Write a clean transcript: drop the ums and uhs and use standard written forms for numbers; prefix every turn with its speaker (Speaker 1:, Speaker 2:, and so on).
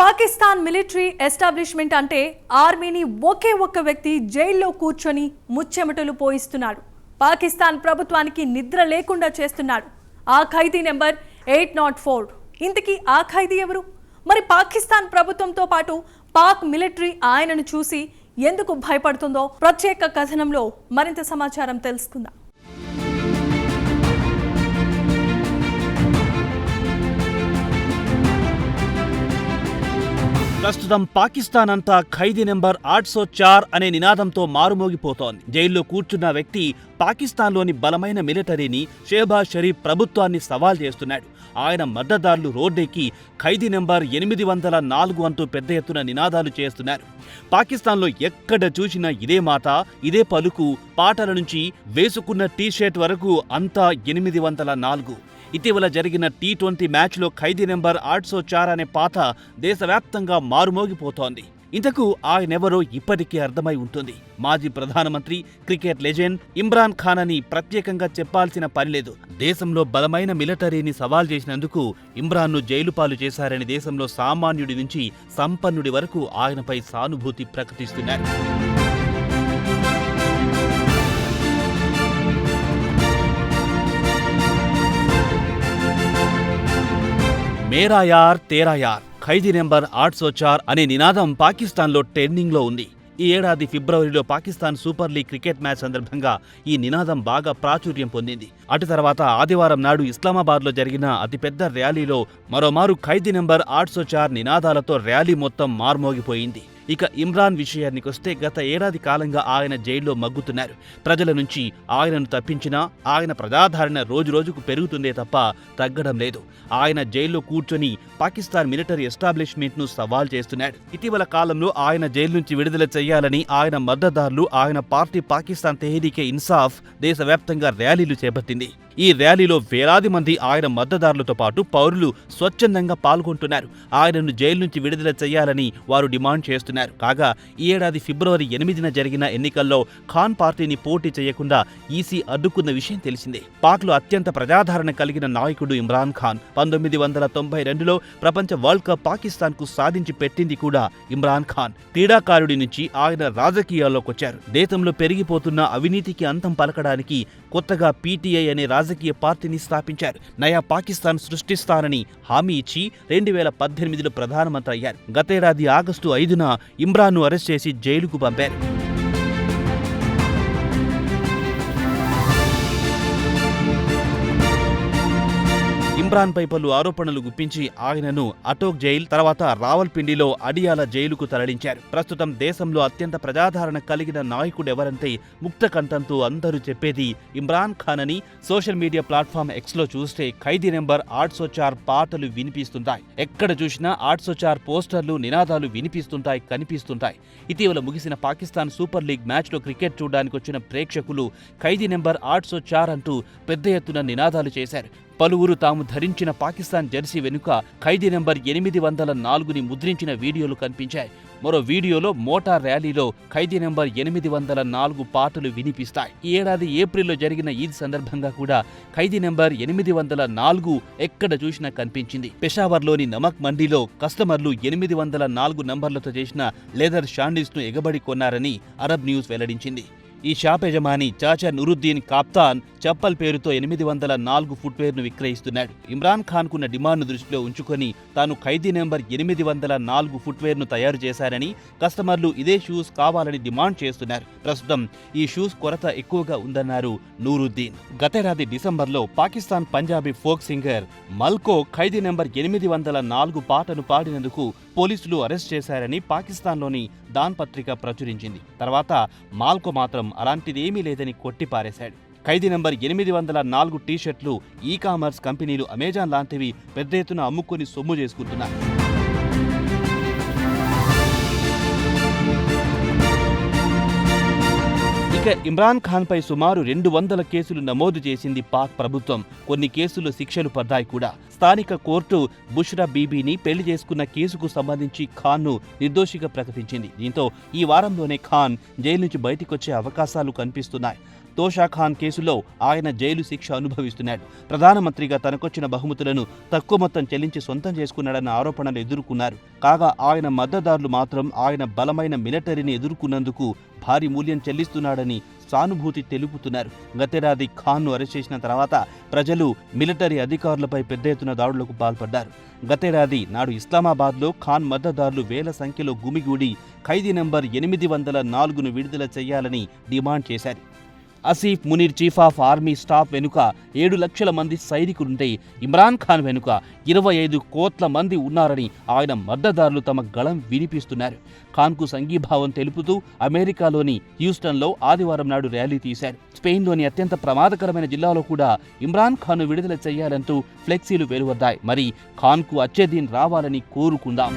Speaker 1: Pakistan military establishment అంటే ఆర్మీని ఒకే ఒక్క వ్యక్తి జైల్లో కూర్చొని ముచ్చెమటలు పోయిస్తున్నాడు. పాకిస్తాన్ ప్రభుత్వానికి నిద్ర లేకుండా చేస్తున్నాడు. ఆ ఖైదీ నెంబర్ 804. ఇంతకీ ఆ ఖైదీ ఎవరు? మరి పాకిస్తాన్ ప్రభుత్వంతో పాటు పాక్ మిలిటరీ ఆయనను చూసి ఎందుకు భయపడుతుందో ప్రత్యేక కథనంలో మరింత సమాచారం తెలుసుకుందాం.
Speaker 2: ప్రస్తుతం పాకిస్తాన్ అంతా ఖైదీ నెంబర్ 804 అనే నినాదంతో మారుమోగిపోతోంది. జైల్లో కూర్చున్న వ్యక్తి పాకిస్తాన్లోని బలమైన మిలిటరీని, షెహబాజ్ షరీఫ్ ప్రభుత్వాన్ని సవాల్ చేస్తున్నాడు. ఆయన మద్దతుదారులు రోడ్డెక్కి ఖైదీ నెంబర్ 804 అంటూ పెద్ద ఎత్తున నినాదాలు చేస్తున్నారు. పాకిస్తాన్లో ఎక్కడ చూసినా ఇదే మాట, ఇదే పలుకు. పాటల నుంచి వేసుకున్న టీషర్ట్ వరకు అంతా 804. ఇటీవల జరిగిన T20 మ్యాచ్లో ఖైదీ నెంబర్ 804 అనే పాట దేశవ్యాప్తంగా మారుమోగిపోతోంది. ఇంతకు ఆయనెవరో ఇప్పటికీ అర్థమై ఉంటుంది. మాజీ ప్రధానమంత్రి, క్రికెట్ లెజెండ్ ఇమ్రాన్ ఖాన్ అని ప్రత్యేకంగా చెప్పాల్సిన పనిలేదు. దేశంలో బలమైన మిలిటరీని సవాల్ చేసినందుకు ఇమ్రాన్ను జైలు పాలు చేశారని దేశంలో సామాన్యుడి నుంచి సంపన్నుడి వరకు ఆయనపై సానుభూతి ప్రకటిస్తున్నారు. మేరా యార్ తేరా యార్, ఖైదీ నెంబర్ 804 అనే నినాదం పాకిస్తాన్లో ట్రెండింగ్లో ఉంది. ఈ ఏడాది ఫిబ్రవరిలో Pakistan super league cricket match సందర్భంగా ఈ నినాదం బాగా ప్రాచుర్యం పొందింది. అటు తర్వాత ఆదివారం నాడు ఇస్లామాబాద్లో జరిగిన అతిపెద్ద ర్యాలీలో మరోమారు ఖైదీ నెంబర్ 804 నినాదాలతో ర్యాలీ మొత్తం మార్మోగిపోయింది. ఇక ఇమ్రాన్ విషయానికొస్తే గత ఏడాది కాలంగా ఆయన జైల్లో మగ్గుతున్నారు. ప్రజల నుంచి ఆయనను తప్పించినా ఆయన ప్రజాదరణ రోజురోజుకు పెరుగుతుందే తప్ప తగ్గడం లేదు. ఆయన జైల్లో కూర్చొని పాకిస్తాన్ మిలిటరీ ఎస్టాబ్లిష్మెంట్ను సవాల్ చేస్తున్నాడు. ఇటీవల కాలంలో ఆయన జైలు నుంచి విడుదల చేయాలని ఆయన మద్దతుదారులు, ఆయన పార్టీ పాకిస్తాన్ తెహ్రీకే ఇన్సాఫ్ దేశవ్యాప్తంగా ర్యాలీలు చేపట్టింది. ఈ ర్యాలీలో వేలాది మంది ఆయన మద్దతుదారులతో పాటు పౌరులు స్వచ్ఛందంగా పాల్గొంటున్నారు. ఆయనను జైలు నుంచి విడుదల చేయాలని వారు డిమాండ్ చేస్తున్నారు. కాగా ఈ ఏడాది ఫిబ్రవరి 8న జరిగిన ఎన్నికల్లో ఖాన్ పార్టీని పోటీ చేయకుండా ఈసీ అడ్డుకున్న విషయం తెలిసిందే. పాక్లో అత్యంత ప్రజాదరణ కలిగిన నాయకుడు ఇమ్రాన్ ఖాన్ 1992లో ప్రపంచ వరల్డ్ కప్ పాకిస్తాన్కు సాధించి పెట్టింది కూడా ఇమ్రాన్ ఖాన్. క్రీడాకారుడి నుంచి ఆయన రాజకీయాల్లోకొచ్చారు. దేశంలో పెరిగిపోతున్న అవినీతికి అంతం పలకడానికి కొత్తగా పీటీఐ అనే రాజకీయ పార్టీని స్థాపించారు. నయా పాకిస్తాన్ సృష్టిస్తానని హామీ ఇచ్చి 2018లో ప్రధానమంత్రి అయ్యారు. గతేడాది ఆగస్టు 5న ఇమ్రాన్ను అరెస్ట్ చేసి జైలుకు పంపారు. ఇమ్రాన్పై పలు ఆరోపణలు గుప్పించి ఆయనను అటోక్ జైల్, తర్వాత రావల్పిండిలో అడియాల జైలుకు తరలించారు. ప్రస్తుతం దేశంలో అత్యంత ప్రజాదరణ కలిగిన నాయకుడెవరంటే ముక్త కంఠంతో అందరూ చెప్పేది ఇమ్రాన్ ఖాన్ అని. సోషల్ మీడియా ప్లాట్ఫామ్ ఎక్స్లో చూస్తే ఖైదీ నెంబర్ 804 పాటలు వినిపిస్తుంటాయి. ఎక్కడ చూసినా 804 పోస్టర్లు, నినాదాలు వినిపిస్తుంటాయి, కనిపిస్తుంటాయి. ఇటీవల ముగిసిన పాకిస్తాన్ సూపర్ లీగ్ మ్యాచ్లో క్రికెట్ చూడడానికి వచ్చిన ప్రేక్షకులు ఖైదీ నెంబర్ 804 అంటూ పెద్ద ఎత్తున నినాదాలు చేశారు. పలువురు తాము ధరించిన పాకిస్తాన్ జెర్సీ వెనుక ఖైదీ నెంబర్ 804ని ముద్రించిన వీడియోలు కనిపించాయి. మరో వీడియోలో మోటార్ ర్యాలీలో ఖైదీ నెంబర్ 804 పాటలు వినిపిస్తాయి. ఈ ఏడాది ఏప్రిల్లో జరిగిన ఈద్ సందర్భంగా కూడా ఖైదీ నెంబర్ 804 ఎక్కడ చూసినా కనిపించింది. పెషావర్లోని నమక్ మండీలో కస్టమర్లు 804 నంబర్లతో చేసిన లెదర్ షాండిల్స్ను ఎగబడి కొన్నారని అరబ్ న్యూస్ వెల్లడించింది. ఈ షాప్ యజమాని చాచా నురుద్దీన్ కాప్తాన్ చప్పల్ పేరుతో 804 ఫుట్వేర్ను విక్రయిస్తున్నాడు. ఇమ్రాన్ ఖాన్కున్న డిమాండ్ను దృష్టిలో ఉంచుకొని తాను ఖైదీ నెంబర్ 804 ఫుట్వేర్ను తయారు చేశారని, కస్టమర్లు ఇదే షూస్ కావాలని డిమాండ్ చేస్తున్నారు. ప్రస్తుతం ఈ షూస్ కొరత ఎక్కువగా ఉందన్నారు నూరుద్దీన్. గతేడాది డిసెంబర్లో పాకిస్తాన్ పంజాబీ ఫోక్ సింగర్ మల్కో ఖైదీ నెంబర్ 804 పాటను పాడినందుకు పోలీసులు అరెస్ట్ చేశారని పాకిస్తాన్లోని దాన్ పత్రిక ప్రచురించింది. తర్వాత మాల్కో మాత్రం అలాంటిదేమీ లేదని కొట్టిపారేశాడు. ఖైదీ నెంబర్ 804 టీషర్ట్లు ఈ-కామర్స్ కంపెనీలు అమెజాన్ లాంటివి పెద్ద ఎత్తున అమ్ముకొని సొమ్ము చేసుకుంటున్నారు. ఇక ఇమ్రాన్ ఖాన్పై సుమారు 200 కేసులు నమోదు చేసింది పాక్ ప్రభుత్వం. కొన్ని కేసులు శిక్షలు పడ్డాయి కూడా. స్థానిక కోర్టు బుష్రా బీబీని పెళ్లి చేసుకున్న కేసుకు సంబంధించి ఖాన్ను నిర్దోషిగా ప్రకటించింది. దీంతో ఈ వారంలోనే ఖాన్ జైలు నుంచి బయటికొచ్చే అవకాశాలు కనిపిస్తున్నాయి. తోషా ఖాన్ కేసులో ఆయన జైలు శిక్ష అనుభవిస్తున్నాడు. ప్రధానమంత్రిగా తనకొచ్చిన బహుమతులను తక్కువ మొత్తం చెల్లించి సొంతం చేసుకున్నాడన్న ఆరోపణలు ఎదుర్కొన్నారు. కాగా ఆయన మద్దతుదారులు మాత్రం ఆయన బలమైన మిలిటరీని ఎదుర్కొన్నందుకు భారీ మూల్యం చెల్లిస్తున్నాడని సానుభూతి తెలుపుతున్నారు. గతేడాది ఖాన్ను అరెస్ట్ చేసిన తర్వాత ప్రజలు మిలిటరీ అధికారులపై పెద్ద ఎత్తున దాడులకు పాల్పడ్డారు. గతేడాది నాడు ఇస్లామాబాద్లో ఖాన్ మద్దతుదారులు వేల సంఖ్యలో గుమిగూడి ఖైదీ నంబర్ 804ను విడుదల చేయాలని డిమాండ్ చేశారు. Asif Munir chief of army staff వెనుక 7 లక్షల మంది సైనికులుంటే ఇమ్రాన్ ఖాన్ వెనుక 25 కోట్ల మంది ఉన్నారని ఆయన మద్దతుదారులు తమ గళం వినిపిస్తున్నారు. ఖాన్కు సంఘీభావం తెలుపుతూ అమెరికాలోని హ్యూస్టన్లో ఆదివారం నాడు ర్యాలీ తీశారు. స్పెయిన్లోని అత్యంత ప్రమాదకరమైన జిల్లాలో కూడా ఇమ్రాన్ ఖాన్ను విడుదల చేయాలంటూ ఫ్లెక్సీలు వెలువడ్డాయి. మరి ఖాన్కు అచ్చే దిన్ రావాలని కోరుకుందాం.